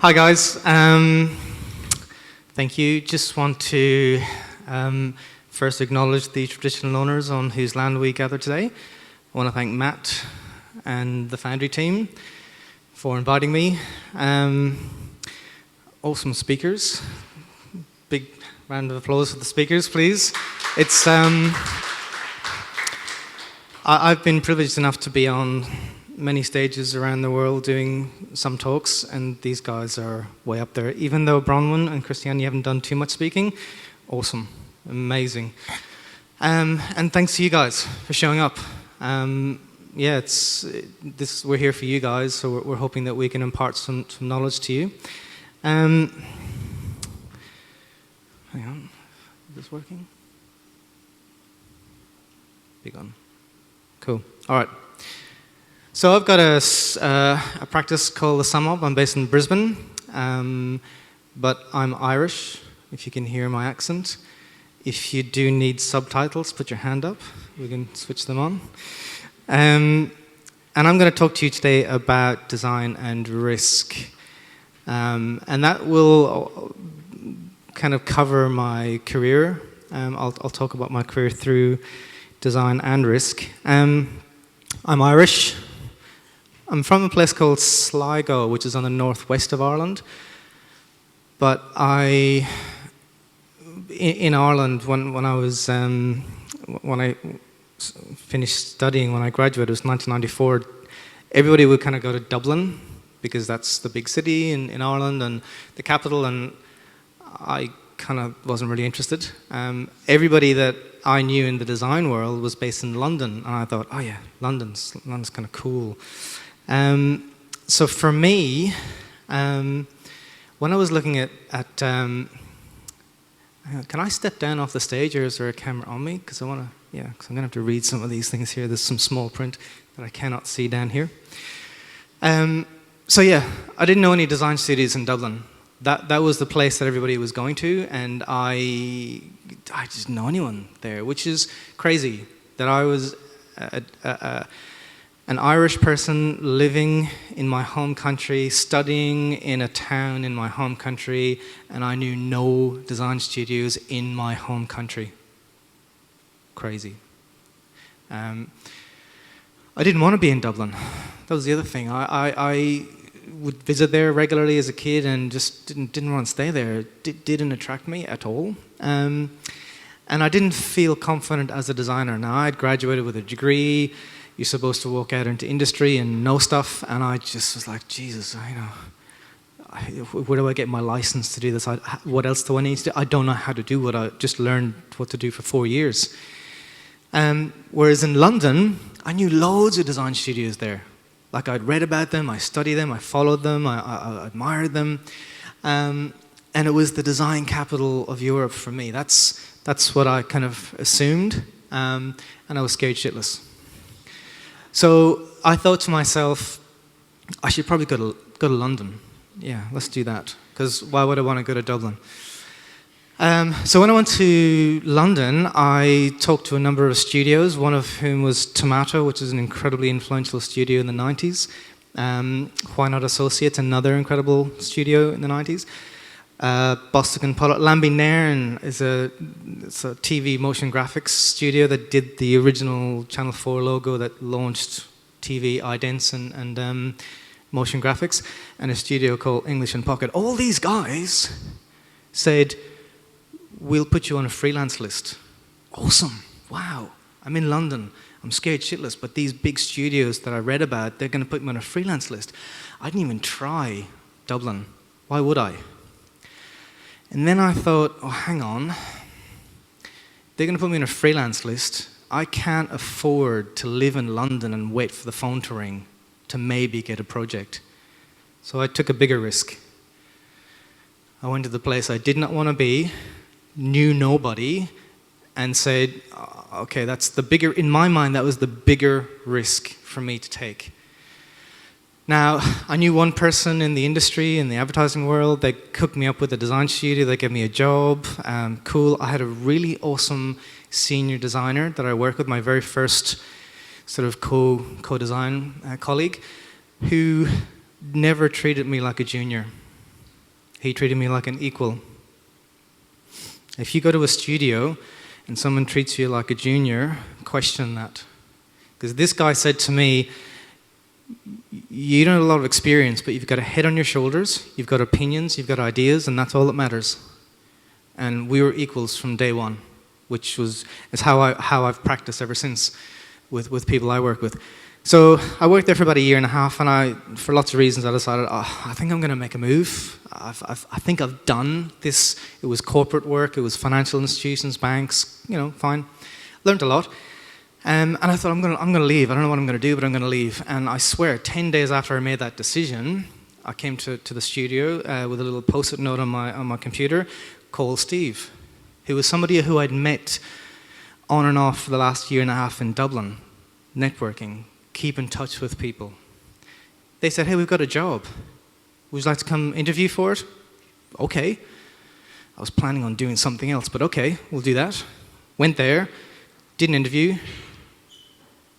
Hi guys, thank you. Just want to first acknowledge the traditional owners on whose land we gather today. I want to thank Matt and the Foundry team for inviting me. Awesome speakers. Big round of applause for the speakers, please. It's I've been privileged enough to be on many stages around the world doing some talks, and these guys are way up there. Even though Bronwyn and Christiane, you haven't done too much speaking, awesome, amazing. And thanks to you guys for showing up. Yeah, we're here for you guys, so we're hoping that we can impart some knowledge to you. Hang on, is this working? Big on. Cool, all right. So I've got a practice called the SumOp. I'm based in Brisbane, but I'm Irish, if you can hear my accent. If you do need subtitles, put your hand up. We can switch them on. And I'm going to talk to you today about design and risk. And that will kind of cover my career. I'll talk about my career through design and risk. I'm Irish. I'm from a place called Sligo, which is on the northwest of Ireland. But in Ireland, when I finished studying, when I graduated, it was 1994. Everybody would kind of go to Dublin because that's the big city in Ireland and the capital. And I kind of wasn't really interested. Everybody that I knew in the design world was based in London, and I thought, oh yeah, London's kind of cool. So for me, when I was looking at can I step down off the stage, or is there a camera on me? Because I'm going to have to read some of these things here. There's some small print that I cannot see down here. So yeah, I didn't know any design studios in Dublin. That was the place that everybody was going to, and I just didn't know anyone there, which is crazy that I was an Irish person living in my home country, studying in a town in my home country, and I knew no design studios in my home country. Crazy. I didn't want to be in Dublin. That was the other thing. I would visit there regularly as a kid and just didn't want to stay there. It didn't attract me at all. And I didn't feel confident as a designer. Now, I'd graduated with a degree. You're supposed to walk out into industry and know stuff, and I just was like, Jesus, where do I get my license to do this? What else do I need to do? I don't know how to do what I just learned what to do for 4 years. Whereas in London, I knew loads of design studios there. Like, I'd read about them, I studied them, I followed them, I admired them. And it was the design capital of Europe for me. That's what I kind of assumed, and I was scared shitless. So I thought to myself, I should probably go to London. Yeah, let's do that. Because why would I want to go to Dublin? So when I went to London, I talked to a number of studios, one of whom was Tomato, which is an incredibly influential studio in the 90s. Why Not Associates, another incredible studio in the 90s. Boston Pollard. Lambie Nairn is it's a TV motion graphics studio that did the original Channel 4 logo that launched TV idents and motion graphics, and a studio called English and Pocket. All these guys said, we'll put you on a freelance list. Awesome. Wow. I'm in London. I'm scared shitless, but these big studios that I read about, they're going to put me on a freelance list. I didn't even try Dublin. Why would I? And then I thought, oh, hang on. They're going to put me on a freelance list. I can't afford to live in London and wait for the phone to ring to maybe get a project. So I took a bigger risk. I went to the place I did not want to be, knew nobody, and said, okay, in my mind, that was the bigger risk for me to take. Now, I knew one person in the industry, in the advertising world. They hooked me up with a design studio. They gave me a job. Cool. I had a really awesome senior designer that I worked with, my very first sort of co-design colleague, who never treated me like a junior. He treated me like an equal. If you go to a studio and someone treats you like a junior, question that. Because this guy said to me, you don't have a lot of experience, but you've got a head on your shoulders, you've got opinions, you've got ideas, and that's all that matters. And we were equals from day one, which is how I've practiced ever since with people I work with. So I worked there for about a year and a half, and for lots of reasons, I decided, I think I'm going to make a move. I think I've done this. It was corporate work, it was financial institutions, banks, fine. Learned a lot. And I thought, I'm going to leave. I don't know what I'm going to do, but I'm going to leave. And I swear, 10 days after I made that decision, I came to the studio with a little post-it note on my computer, call Steve, who was somebody who I'd met on and off for the last year and a half in Dublin, networking, keep in touch with people. They said, hey, we've got a job. Would you like to come interview for it? Okay. I was planning on doing something else, but okay, we'll do that. Went there, did an interview,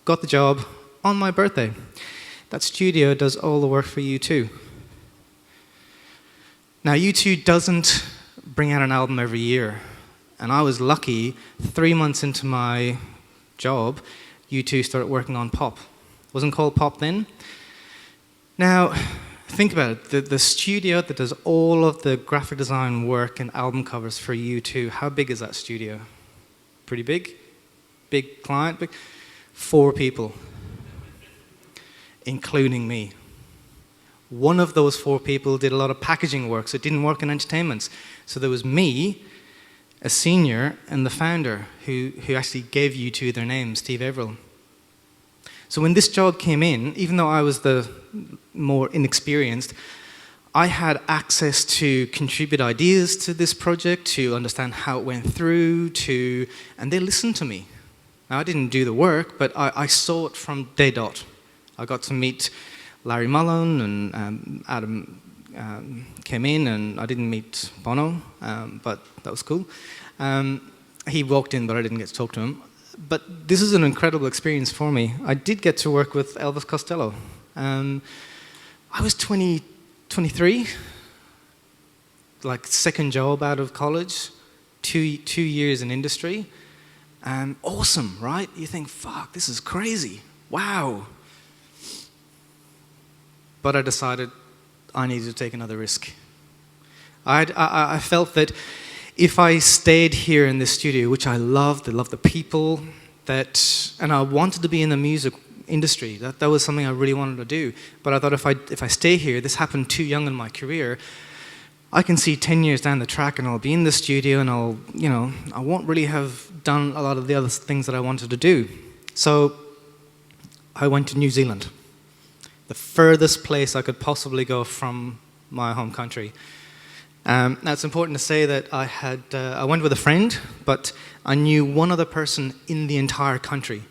got the job on my birthday. That studio does all the work for U2. Now, U2 doesn't bring out an album every year. And I was lucky, 3 months into my job, U2 started working on Pop. It wasn't called Pop then. Now, think about it. The studio that does all of the graphic design work and album covers for U2, how big is that studio? Pretty big? Big client? Big? 4 people, including me. One of those 4 people did a lot of packaging work, so it didn't work in entertainment. So there was me, a senior, and the founder who actually gave U2 their name, Steve Averill. So when this job came in, even though I was the more inexperienced, I had access to contribute ideas to this project, to understand how it went through, and they listened to me. Now, I didn't do the work, but I saw it from day dot. I got to meet Larry Mullen, and Adam came in, and I didn't meet Bono, but that was cool. He walked in, but I didn't get to talk to him. But this is an incredible experience for me. I did get to work with Elvis Costello. I was 23, like second job out of college, two years in industry. Awesome, right? You think, fuck, this is crazy. Wow. But I decided I needed to take another risk. I felt that if I stayed here in this studio, which I loved the people, and I wanted to be in the music industry. That was something I really wanted to do. But I thought if I stay here, this happened too young in my career, I can see 10 years down the track and I'll be in the studio and I won't really have done a lot of the other things that I wanted to do. So I went to New Zealand, the furthest place I could possibly go from my home country. Now it's important to say that I went with a friend, but I knew one other person in the entire country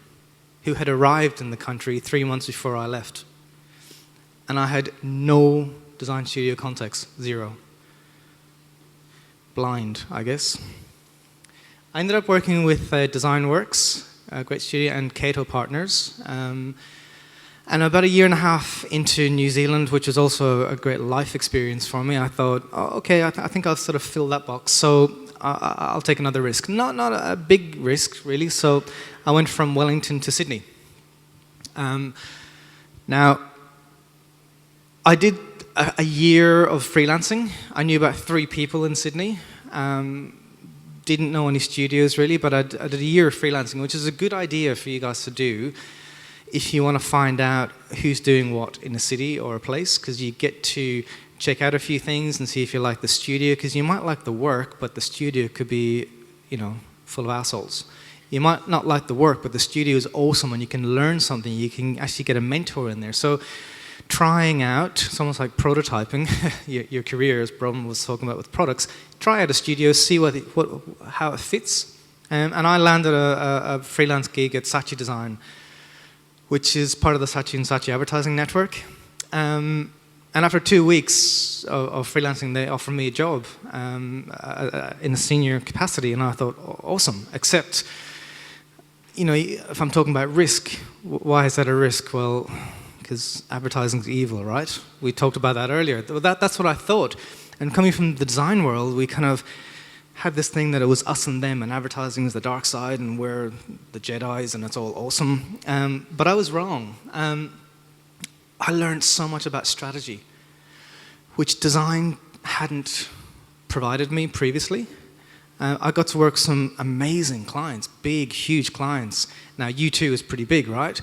who had arrived in the country 3 months before I left. And I had no design studio contacts, 0. Blind, I guess. I ended up working with DesignWorks, a great studio, and Cato Partners. And about a year and a half into New Zealand, which was also a great life experience for me, I thought, okay, I think I'll sort of fill that box. So I'll take another risk. Not a big risk, really. So I went from Wellington to Sydney. Now, I did a year of freelancing. I knew about 3 people in Sydney. Didn't know any studios, really, but I did a year of freelancing, which is a good idea for you guys to do if you want to find out who's doing what in a city or a place, because you get to check out a few things and see if you like the studio, because you might like the work, but the studio could be, full of assholes. You might not like the work, but the studio is awesome and you can learn something. You can actually get a mentor in there. So trying out, it's almost like prototyping your career, as Brom was talking about with products. Try out a studio, see how it fits. And I landed a freelance gig at Saatchi Design, which is part of the Saatchi and Saatchi advertising network. And after 2 weeks of freelancing, they offered me a job in a senior capacity, and I thought, awesome. Except, if I'm talking about risk, why is that a risk? Well, because advertising's evil, right? We talked about that earlier. That's what I thought. And coming from the design world, we kind of had this thing that it was us and them, and advertising is the dark side, and we're the Jedis, and it's all awesome. But I was wrong. I learned so much about strategy, which design hadn't provided me previously. I got to work with some amazing clients, big, huge clients. Now, U2 is pretty big, right?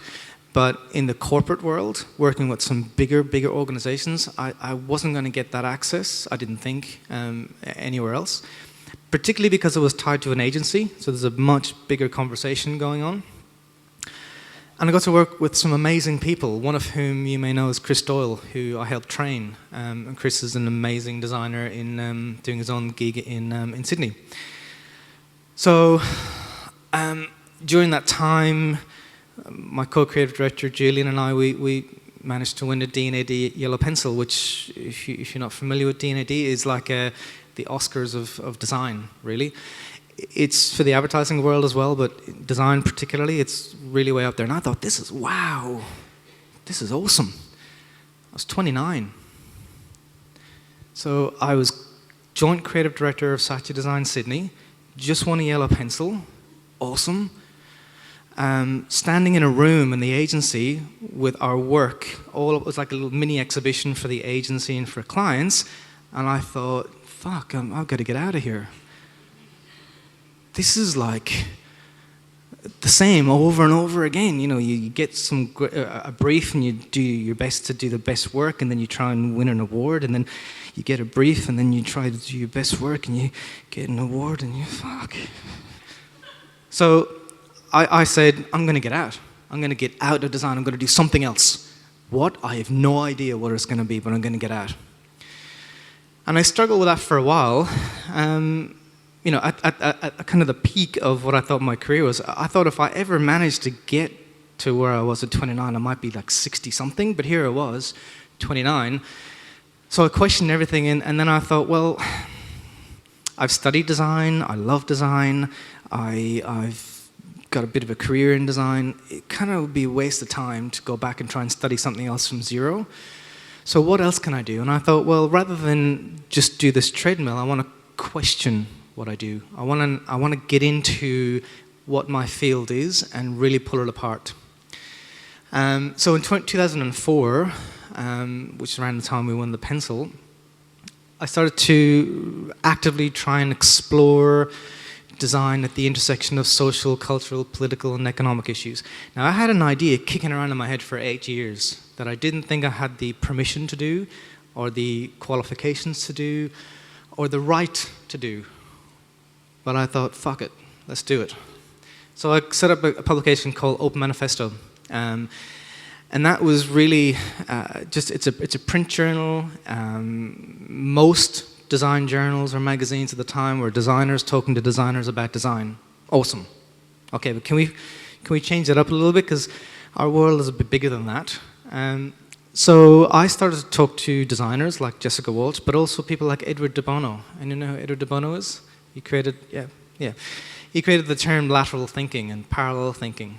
But in the corporate world, working with some bigger organizations, I wasn't going to get that access, I didn't think, anywhere else. Particularly because it was tied to an agency, so there's a much bigger conversation going on. And I got to work with some amazing people, one of whom you may know is Chris Doyle, who I helped train. And Chris is an amazing designer in doing his own gig in Sydney. So during that time, my co-creative director, Julian, and I, we managed to win a D&AD Yellow Pencil, which, if you're not familiar with D&AD, is like the Oscars of design, really. It's for the advertising world as well, but design particularly, it's really way up there. And I thought, this is awesome. I was 29. So I was joint creative director of Saatchi Design Sydney, just won a Yellow Pencil, awesome. Standing in a room in the agency with our work, it was like a little mini exhibition for the agency and for clients, and I thought, fuck, I've got to get out of here. This is like the same over and over again. You know, you get a brief and you do your best to do the best work, and then you try and win an award, and then you get a brief and then you try to do your best work and you get an award and you fuck. So I said, I'm going to get out. I'm going to get out of design. I'm going to do something else. What? I have no idea what it's going to be, but I'm going to get out. And I struggled with that for a while. You know, at kind of the peak of what I thought my career was, I thought if I ever managed to get to where I was at 29, I might be like 60-something, but here I was, 29. So I questioned everything, and then I thought, well, I've studied design, I love design, I've got a bit of a career in design. It kind of would be a waste of time to go back and try and study something else from zero. So what else can I do? And I thought, well, rather than just do this treadmill, I want to question what I do. I want to get into what my field is and really pull it apart. So in 2004, which is around the time we won the pencil, I started to actively try and explore design at the intersection of social, cultural, political, and economic issues. Now, I had an idea kicking around in my head for 8 years that I didn't think I had the permission to do, or the qualifications to do, or the right to do. But I thought, fuck it, let's do it. So I set up a publication called Open Manifesto. And that was really it's a print journal. Most design journals or magazines at the time were designers talking to designers about design. Awesome. Okay, but can we change that up a little bit, because our world is a bit bigger than that. So I started to talk to designers like Jessica Walsh, but also people like Edward de Bono. And you know who Edward de Bono is? He created the term lateral thinking and parallel thinking.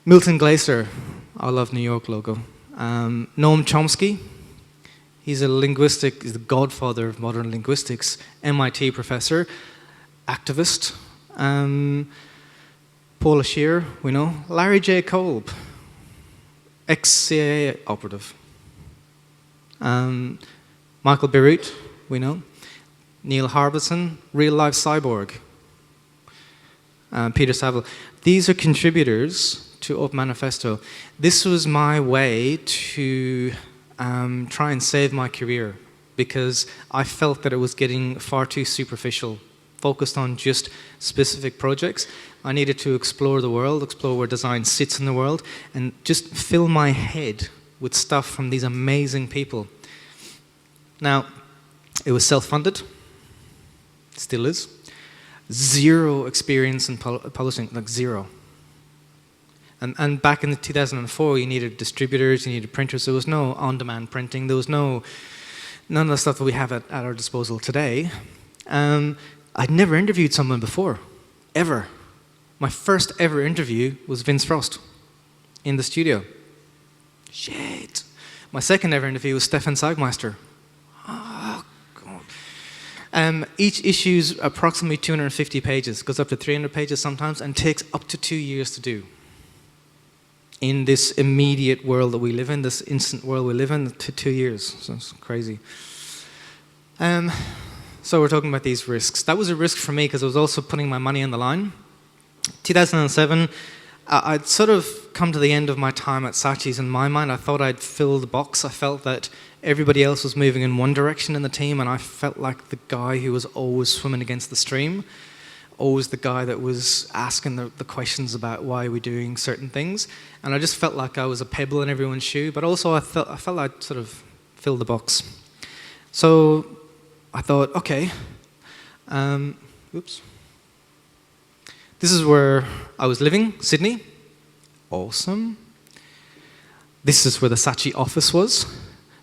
Milton Glaser, I Love New York logo. Noam Chomsky, he's he's the godfather of modern linguistics, MIT professor, activist. Paula Scheer, we know. Larry J. Kolb, ex-CIA operative. Michael Beirut, we know. Neil Harbison, real-life cyborg. Peter Saville. These are contributors to Open Manifesto. This was my way to try and save my career, because I felt that it was getting far too superficial, focused on just specific projects. I needed to explore the world, explore where design sits in the world, and just fill my head with stuff from these amazing people. Now, it was self-funded. Still is. Zero experience in publishing, like zero. And back in 2004, you needed distributors, you needed printers. There was no on-demand printing. There was none of the stuff that we have at our disposal today. I'd never interviewed someone before, ever. My first ever interview was Vince Frost in the studio. Shit. My second ever interview was Stefan Sagmeister. Each issue's approximately 250 pages, goes up to 300 pages sometimes, and takes up to 2 years to do. In this immediate world that we live in, this instant world we live in, 2 years. So it's crazy. So we're talking about these risks. That was a risk for me because I was also putting my money on the line. 2007, I'd sort of come to the end of my time at Saatchi's in my mind. I thought I'd filled the box. I felt that everybody else was moving in one direction in the team, and I felt like the guy who was always swimming against the stream, always the guy that was asking the questions about why we're doing certain things. And I just felt like I was a pebble in everyone's shoe, but also I felt I'd sort of filled the box. So I thought, okay, oops. This is where I was living, Sydney. Awesome. This is where the Saatchi office was.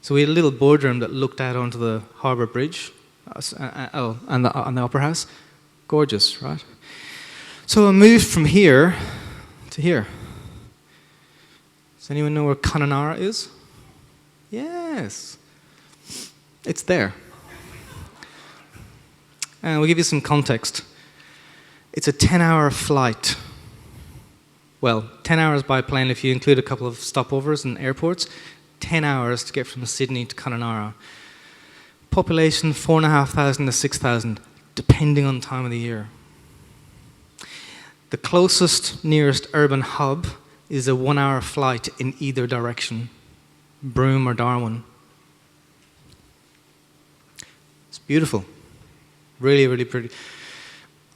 So we had a little boardroom that looked out onto the Harbour Bridge, and the Opera House. Gorgeous, right? So I moved from here to here. Does anyone know where Connemara is? Yes. It's there. And we'll give you some context. It's a 10-hour flight. Well, 10 hours by plane if you include a couple of stopovers in airports. 10 hours to get from Sydney to Connemara. Population 4,500 to 6,000, depending on the time of the year. The closest nearest urban hub is a 1-hour flight in either direction, Broome or Darwin. It's beautiful. Really, really pretty.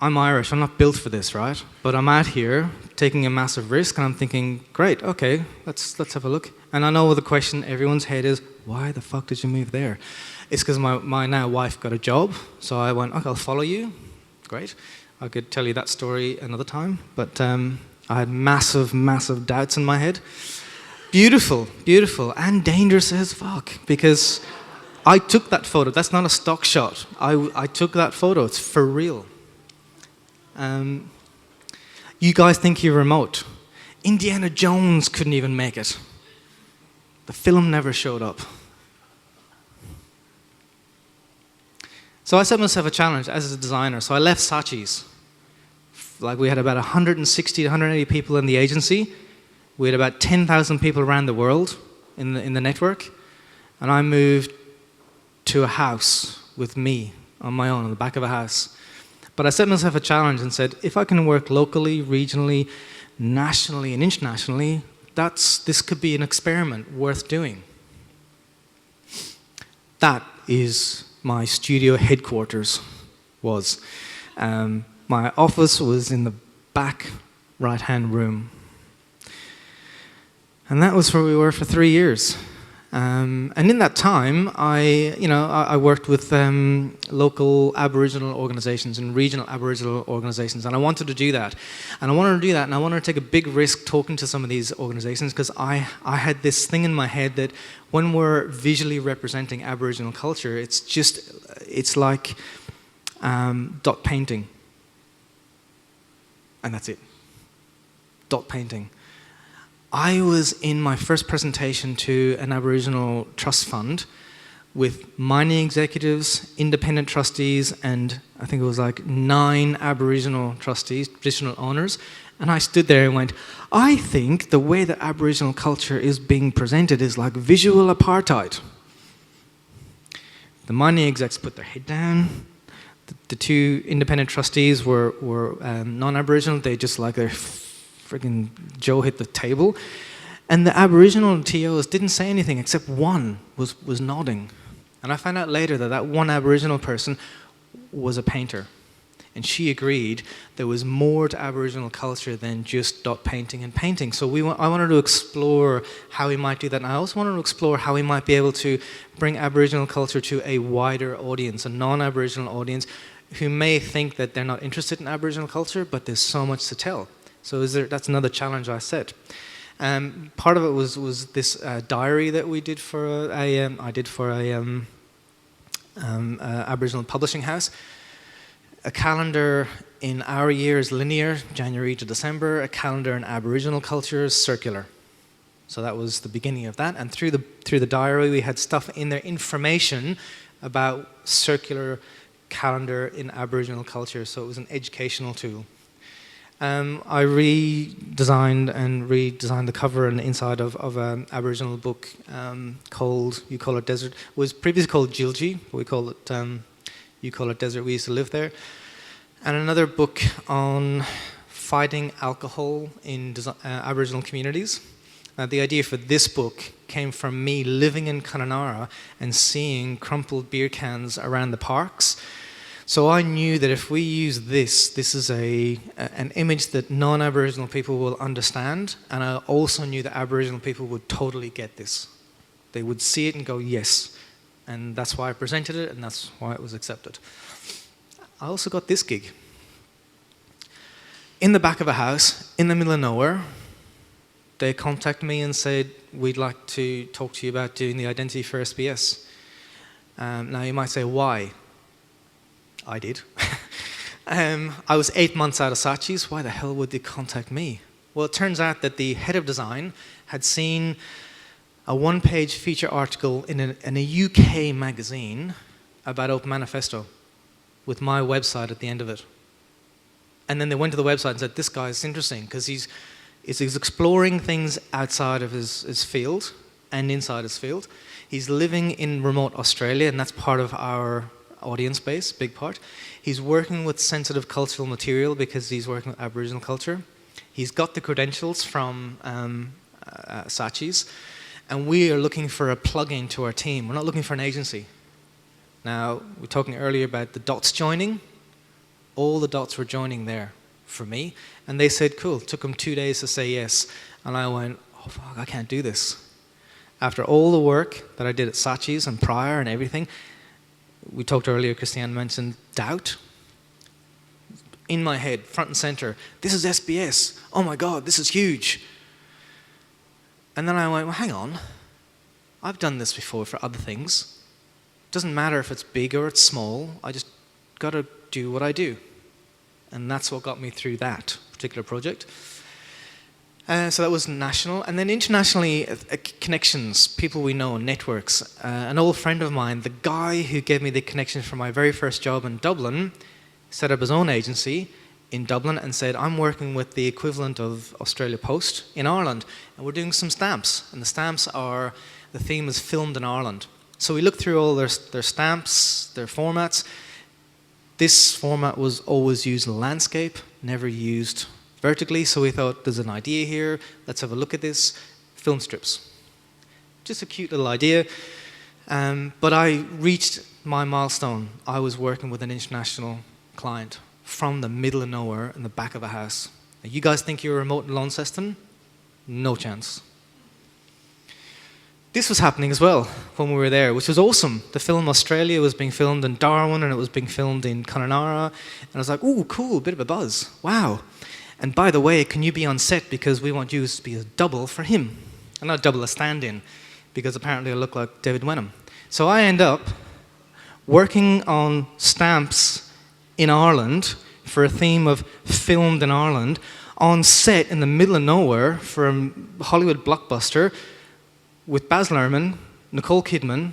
I'm Irish, I'm not built for this, right? But I'm out here taking a massive risk and I'm thinking, great, okay, let's have a look. And I know the question everyone's head is, why the fuck did you move there? It's because my now wife got a job, so I went, okay, I'll follow you. Great. I could tell you that story another time, but I had massive, massive doubts in my head. Beautiful, beautiful, and dangerous as fuck, because I took that photo. That's not a stock shot. I took that photo. It's for real. You guys think you're remote. Indiana Jones couldn't even make it. The film never showed up. So I set myself a challenge as a designer. So I left Saatchi's. Like we had about 160 to 180 people in the agency. We had about 10,000 people around the world in the network. And I moved to a house with me on my own, on the back of a house. But I set myself a challenge and said, if I can work locally, regionally, nationally, and internationally, this could be an experiment worth doing. That is my studio headquarters was. My office was in the back right-hand room. And that was where we were for 3 years. And in that time, I worked with local Aboriginal organizations and regional Aboriginal organizations, and I wanted to do that. And I wanted to take a big risk talking to some of these organizations because I had this thing in my head that when we're visually representing Aboriginal culture, it's like dot painting. And that's it. Dot painting. I was in my first presentation to an Aboriginal trust fund with mining executives, independent trustees, and I think it was like 9 Aboriginal trustees, traditional owners. And I stood there and went, I think the way that Aboriginal culture is being presented is like visual apartheid. The mining execs put their head down. The 2 independent trustees were non-Aboriginal. They just like their friggin' Joe hit the table. And the Aboriginal TOs didn't say anything except one was nodding. And I found out later that one Aboriginal person was a painter. And she agreed there was more to Aboriginal culture than just dot painting and painting. So I wanted to explore how we might do that. And I also wanted to explore how we might be able to bring Aboriginal culture to a wider audience, a non-Aboriginal audience who may think that they're not interested in Aboriginal culture, but there's so much to tell. So that's another challenge I set. Part of it was this diary that we did for I did for a Aboriginal publishing house. A calendar in our year is linear, January to December. A calendar in Aboriginal culture is circular. So that was the beginning of that. And through the diary, we had stuff in there, information about circular calendar in Aboriginal culture, so it was an educational tool. I redesigned the cover and inside of an Aboriginal book called You Call It Desert. It was previously called Gilgi, but we call it You Call It Desert. We used to live there. And another book on fighting alcohol in Aboriginal communities. The idea for this book came from me living in Kununurra and seeing crumpled beer cans around the parks. So I knew that if we use this is an image that non-Aboriginal people will understand, and I also knew that Aboriginal people would totally get this. They would see it and go, yes. And that's why I presented it, and that's why it was accepted. I also got this gig. In the back of a house, in the middle of nowhere, they contacted me and said, we'd like to talk to you about doing the identity for SBS. Now you might say, why? I did. I was 8 months out of Saatchi's. Why the hell would they contact me? Well, it turns out that the head of design had seen a one-page feature article in a UK magazine about Open Manifesto with my website at the end of it. And then they went to the website and said, this guy's interesting because he's exploring things outside of his field and inside his field. He's living in remote Australia, and that's part of our audience base, big part. He's working with sensitive cultural material because he's working with Aboriginal culture. He's got the credentials from Saatchi's, and we are looking for a plug-in to our team. We're not looking for an agency. Now, we were talking earlier about the dots joining. All the dots were joining there for me, and they said, cool. It took them 2 days to say yes, and I went, oh fuck, I can't do this. After all the work that I did at Saatchi's and prior and everything, we talked earlier, Christiane mentioned doubt. In my head, front and center, this is SBS. Oh my God, this is huge. And then I went, well, hang on. I've done this before for other things. Doesn't matter if it's big or it's small. I just got to do what I do. And that's what got me through that particular project. So that was national. And then internationally, connections, people we know, networks. An old friend of mine, the guy who gave me the connection for my very first job in Dublin, set up his own agency in Dublin and said, I'm working with the equivalent of Australia Post in Ireland, and we're doing some stamps. And the stamps are, the theme is filmed in Ireland. So we looked through all their stamps, their formats. This format was always used in landscape, never used vertically, so we thought, there's an idea here, let's have a look at this. Film strips. Just a cute little idea. But I reached my milestone. I was working with an international client from the middle of nowhere in the back of a house. Now, you guys think you're remote in Launceston? No chance. This was happening as well when we were there, which was awesome. The film Australia was being filmed in Darwin, and it was being filmed in Kununurra. And I was like, ooh, cool, bit of a buzz. Wow. And by the way, can you be on set because we want you to be a double for him. And not double, a stand-in, because apparently I look like David Wenham. So I end up working on stamps in Ireland for a theme of filmed in Ireland on set in the middle of nowhere for a Hollywood blockbuster with Baz Luhrmann, Nicole Kidman,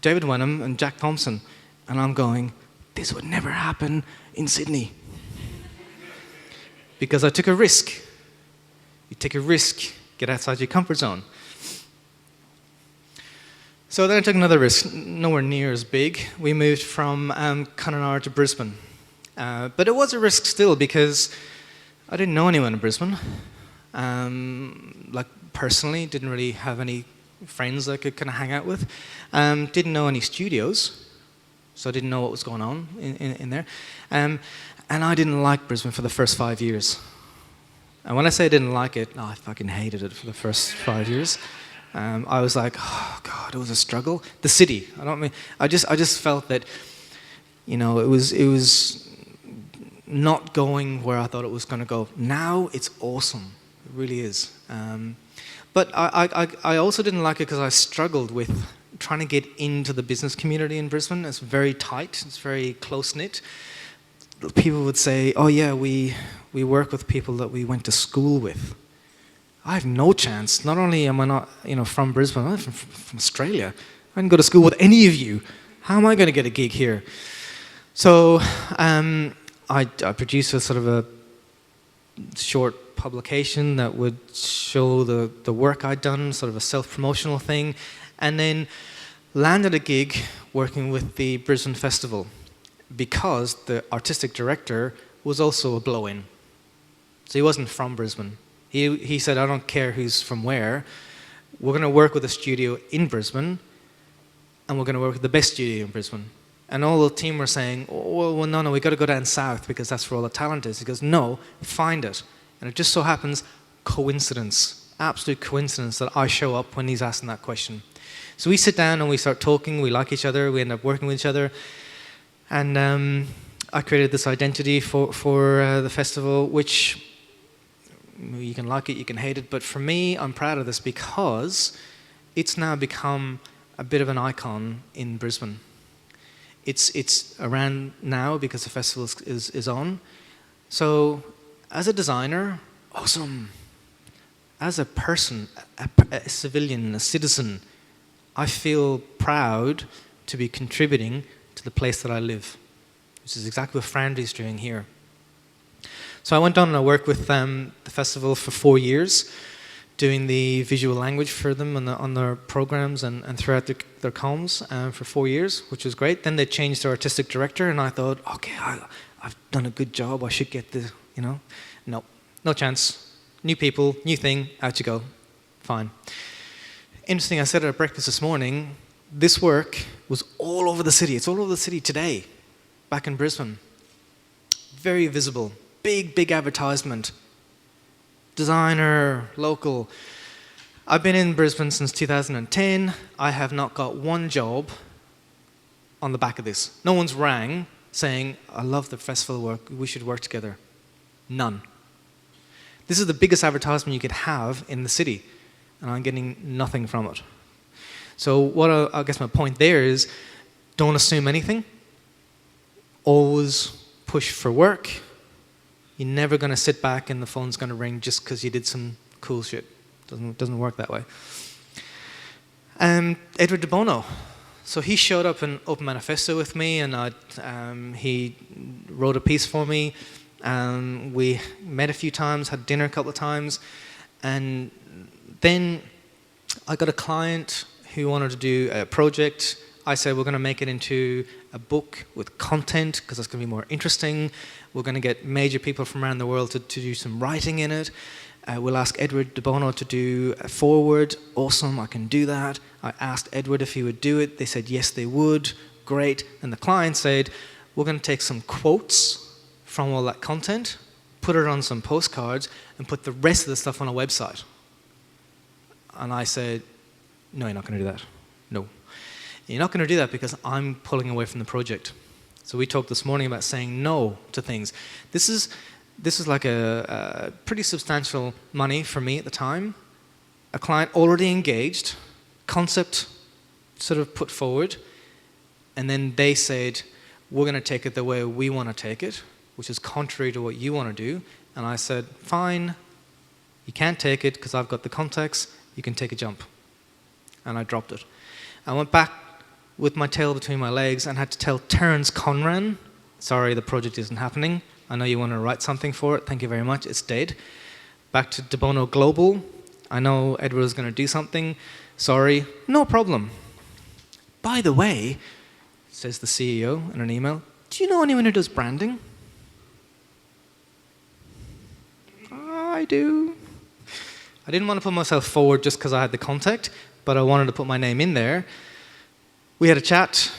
David Wenham, and Jack Thompson. And I'm going, this would never happen in Sydney. Because I took a risk. You take a risk, get outside your comfort zone. So then I took another risk, nowhere near as big. We moved from Kununurra to Brisbane. But it was a risk still because I didn't know anyone in Brisbane. Like personally, didn't really have any friends that I could kind of hang out with. Didn't know any studios, so I didn't know what was going on in there. And I didn't like Brisbane for the first 5 years. And when I say I didn't like it, I fucking hated it for the first 5 years. I was like, oh God, it was a struggle. The city, I just felt that, you know, it was not going where I thought it was going to go. Now it's awesome, it really is. But I also didn't like it because I struggled with trying to get into the business community in Brisbane. It's very tight, it's very close-knit. People would say, oh yeah, we work with people that we went to school with. I have no chance. Not only am I not, from Brisbane, I'm from Australia. I didn't go to school with any of you. How am I going to get a gig here? So I produced a sort of a short publication that would show the work I'd done, sort of a self-promotional thing, and then landed a gig working with the Brisbane Festival because the artistic director was also a blow-in. So he wasn't from Brisbane. He said, I don't care who's from where, we're going to work with a studio in Brisbane, and we're going to work with the best studio in Brisbane. And all the team were saying, oh, well, no, we've got to go down south because that's where all the talent is. He goes, no, find it. And it just so happens, coincidence, absolute coincidence that I show up when he's asking that question. So we sit down and we start talking, we like each other, we end up working with each other. And I created this identity for the festival, which you can like it, you can hate it, but for me, I'm proud of this because it's now become a bit of an icon in Brisbane. It's around now because the festival is on. So as a designer, awesome. As a person, a civilian, a citizen, I feel proud to be contributing to the place that I live, which is exactly what Foundry's doing here. So I went on and I worked with the festival for 4 years, doing the visual language for them on their programs and throughout their comms for 4 years, which was great. Then they changed their artistic director, and I thought, okay, I've done a good job. I should get the, no chance. New people, new thing, out you go. Fine. Interesting, I said at breakfast this morning, this work was all over the city. It's all over the city today, back in Brisbane. Very visible. Big advertisement. Designer, local. I've been in Brisbane since 2010. I have not got one job on the back of this. No one's rang saying, I love the festival work, we should work together. None. This is the biggest advertisement you could have in the city, and I'm getting nothing from it. So what I guess my point there is, don't assume anything. Always push for work. You're never going to sit back and the phone's going to ring just because you did some cool shit. Doesn't work that way. Edward de Bono. So he showed up in Open Manifesto with me, and he wrote a piece for me. We met a few times, had dinner a couple of times, and then I got a client who wanted to do a project. I said, we're going to make it into a book with content because it's going to be more interesting. We're going to get major people from around the world to do some writing in it. We'll ask Edward de Bono to do a foreword. Awesome, I can do that. I asked Edward if he would do it. They said yes, they would. Great. And the client said, we're going to take some quotes from all that content, put it on some postcards, and put the rest of the stuff on a website. And I said, no, you're not going to do that. No. You're not going to do that because I'm pulling away from the project. So we talked this morning about saying no to things. This is like a pretty substantial money for me at the time. A client already engaged, concept sort of put forward, and then they said, we're going to take it the way we want to take it, which is contrary to what you want to do. And I said, fine, you can't take it because I've got the context, you can take a jump. And I dropped it. I went back with my tail between my legs and had to tell Terence Conran, sorry, the project isn't happening. I know you want to write something for it. Thank you very much. It's dead. Back to De Bono Global. I know Edward was going to do something. Sorry. No problem. By the way, says the CEO in an email, do you know anyone who does branding? I do. I didn't want to put myself forward just because I had the contact, but I wanted to put my name in there. We had a chat,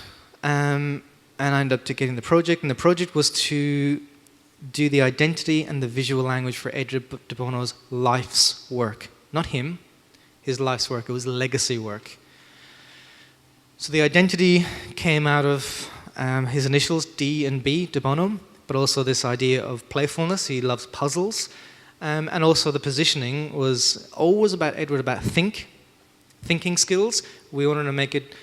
and I ended up getting the project, and the project was to do the identity and the visual language for Edward de Bono's life's work. Not him, his life's work, it was legacy work. So the identity came out of his initials, D and B, de Bono, but also this idea of playfulness. He loves puzzles. And also the positioning was always about Edward, about thinking skills. We wanted to make it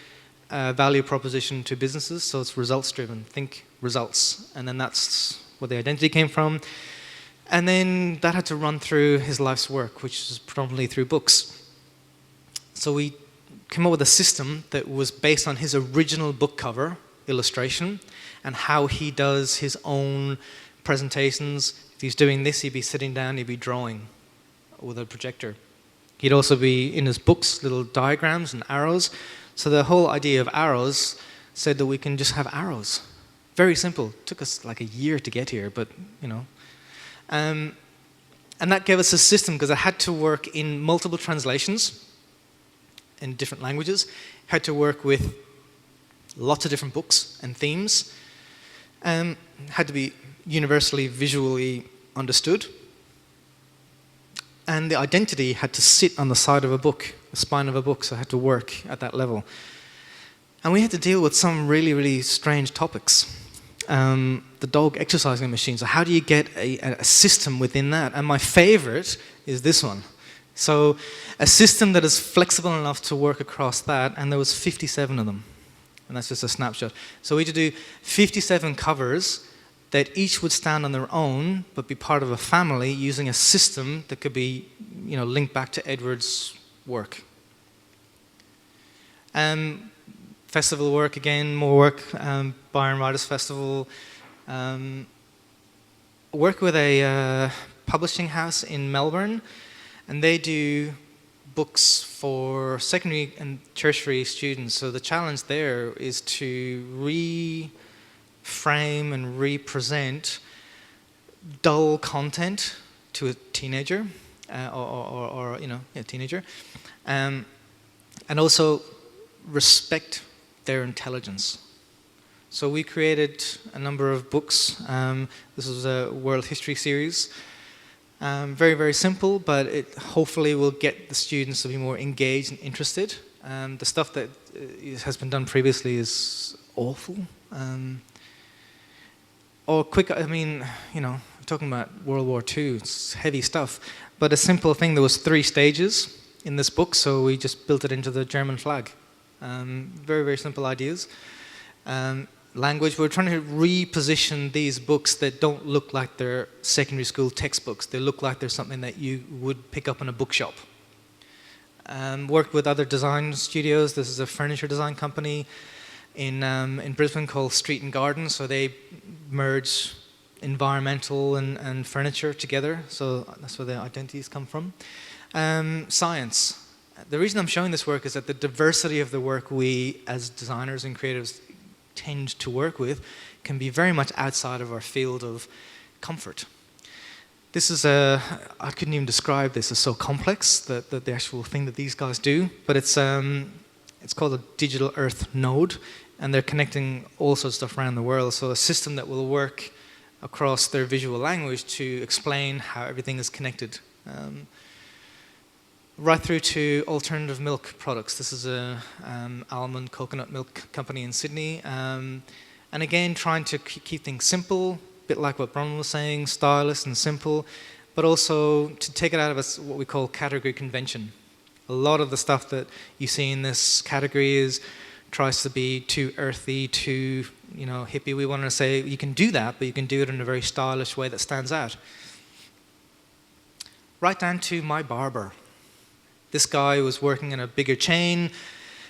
a value proposition to businesses, so it's results driven, think results. And then that's where the identity came from. And then that had to run through his life's work, which is predominantly through books. So we came up with a system that was based on his original book cover, illustration, and how he does his own presentations. If he's doing this, he'd be sitting down, he'd be drawing with a projector. He'd also be, in his books, little diagrams and arrows. So the whole idea of arrows said that we can just have arrows. Very simple. Took us like a year to get here, but, you know. And that gave us a system, because I had to work in multiple translations in different languages. Had to work with lots of different books and themes. Had to be universally visually understood. And the identity had to sit on the side of a book, the spine of a book, so I had to work at that level. And we had to deal with some really, really strange topics. The dog exercising machine. So how do you get a system within that? And my favorite is this one. So a system that is flexible enough to work across that, and there was 57 of them. And that's just a snapshot. So we had to do 57 covers that each would stand on their own, but be part of a family using a system that could be, you know, linked back to Edward's work. Festival work, again, more work, Byron Writers Festival. Work with a publishing house in Melbourne, and they do books for secondary and tertiary students. So the challenge there is to reframe and represent dull content to a teenager, or you know, a teenager, and also respect their intelligence. So we created a number of books. This was a world history series. Very, very simple, but it hopefully will get the students to be more engaged and interested. The stuff that has been done previously is awful. Or quick, I mean, you know, I'm talking about World War II, it's heavy stuff. But a simple thing, there was 3 stages in this book, so we just built it into the German flag. Very, very simple ideas. Language, we're trying to reposition these books that don't look like they're secondary school textbooks. They look like they're something that you would pick up in a bookshop. Worked with other design studios. This is a furniture design company in Brisbane called Street and Garden. So they merge environmental and furniture together. So that's where the identities come from. Science. The reason I'm showing this work is that the diversity of the work we, as designers and creatives, tend to work with can be very much outside of our field of comfort. This is I couldn't even describe this as so complex, the actual thing that these guys do, but it's called a Digital Earth node, and they're connecting all sorts of stuff around the world. So a system that will work across their visual language to explain how everything is connected. Right through to alternative milk products. This is a almond coconut milk company in Sydney. And again, trying to keep things simple, a bit like what Bronwyn was saying, stylish and simple, but also to take it out of what we call category convention. A lot of the stuff that you see in this category tries to be too earthy, too, you know, hippie. We want to say you can do that, but you can do it in a very stylish way that stands out. Right down to my barber. This guy was working in a bigger chain.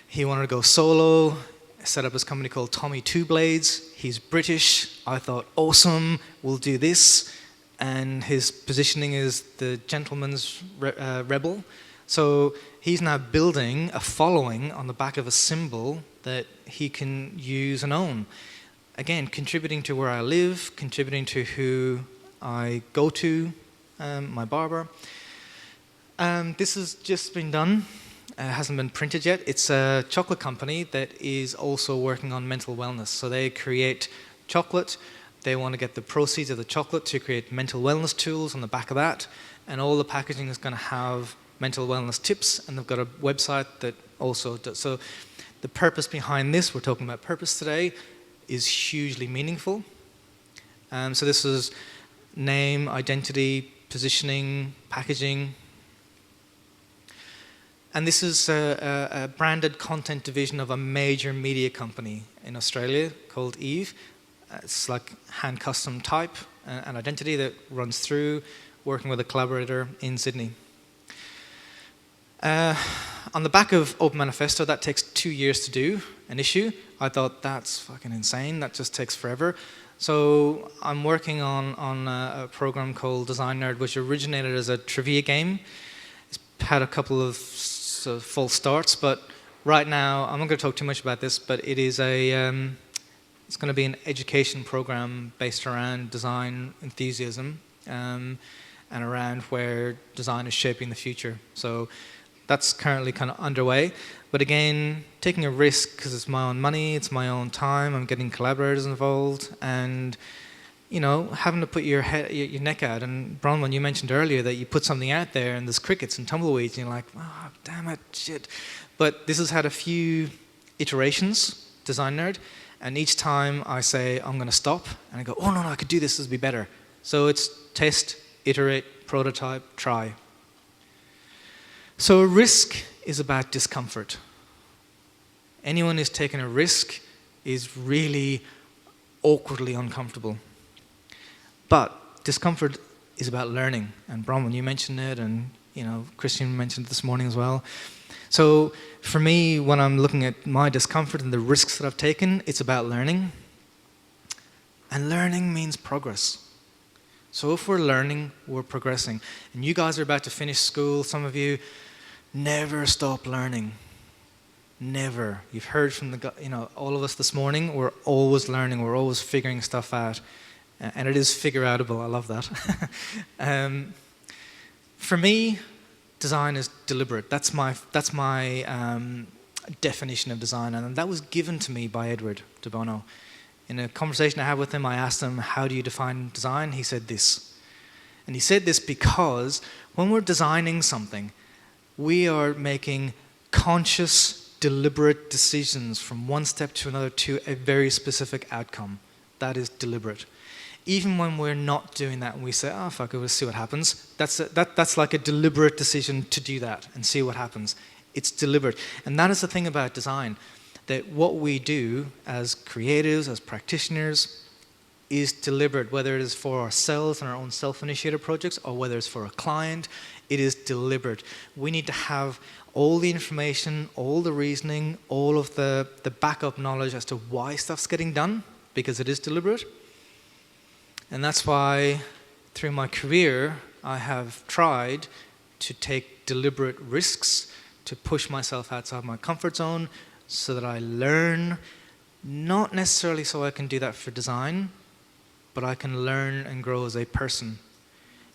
He wanted to go solo, set up his company called Tommy Two Blades. He's British. I thought, awesome, we'll do this. And his positioning is the gentleman's rebel. So he's now building a following on the back of a symbol that he can use and own. Again, contributing to where I live, contributing to who I go to, my barber. This has just been done. It hasn't been printed yet. It's a chocolate company that is also working on mental wellness. So they create chocolate. They want to get the proceeds of the chocolate to create mental wellness tools on the back of that. And all the packaging is going to have mental wellness tips. And they've got a website that also does. So the purpose behind this, we're talking about purpose today, is hugely meaningful. So this is name, identity, positioning, packaging. And this is a branded content division of a major media company in Australia called Eve. It's like hand custom type and identity that runs through, working with a collaborator in Sydney. On the back of Open Manifesto, that takes 2 years to do. an issue, I thought, that's fucking insane. That just takes forever. So I'm working on a program called Design Nerd, which originated as a trivia game. It's had a couple of false starts, but right now, I'm not going to talk too much about this, but it is it's going to be an education program based around design enthusiasm and around where design is shaping the future. So that's currently kind of underway. But again, taking a risk because it's my own money, it's my own time, I'm getting collaborators involved, and having to put your neck out. And Bronwyn, you mentioned earlier that you put something out there and there's crickets and tumbleweeds, and you're like, oh, damn it, shit. But this has had a few iterations, Design Nerd, and each time I say, I'm going to stop, and I go, oh, no, I could do this, this would be better. So it's test, iterate, prototype, try. So a risk is about discomfort. Anyone who's taken a risk is really awkwardly uncomfortable. But discomfort is about learning. And Bronwyn, you mentioned it, and Christian mentioned it this morning as well. So for me, when I'm looking at my discomfort and the risks that I've taken, it's about learning. And learning means progress. So if we're learning, we're progressing. And you guys are about to finish school, some of you, never stop learning. Never. You've heard from all of us this morning, we're always learning, we're always figuring stuff out. And it is figure-outable, I love that. For me, design is deliberate. That's my definition of design, and that was given to me by Edward de Bono. In a conversation I had with him, I asked him, how do you define design? He said this. And he said this because when we're designing something, we are making conscious, deliberate decisions from one step to another to a very specific outcome. That is deliberate. Even when we're not doing that and we say, oh, fuck it, we'll see what happens, that's like a deliberate decision to do that and see what happens. It's deliberate. And that is the thing about design, that what we do as creatives, as practitioners, is deliberate, whether it is for ourselves and our own self-initiated projects or whether it's for a client, it is deliberate. We need to have all the information, all the reasoning, all of the backup knowledge as to why stuff's getting done, because it is deliberate. And that's why, through my career, I have tried to take deliberate risks, to push myself outside my comfort zone so that I learn, not necessarily so I can do that for design, but I can learn and grow as a person.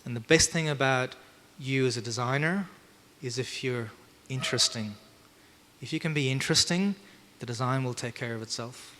And the best thing about you as a designer is if you're interesting. If you can be interesting, the design will take care of itself.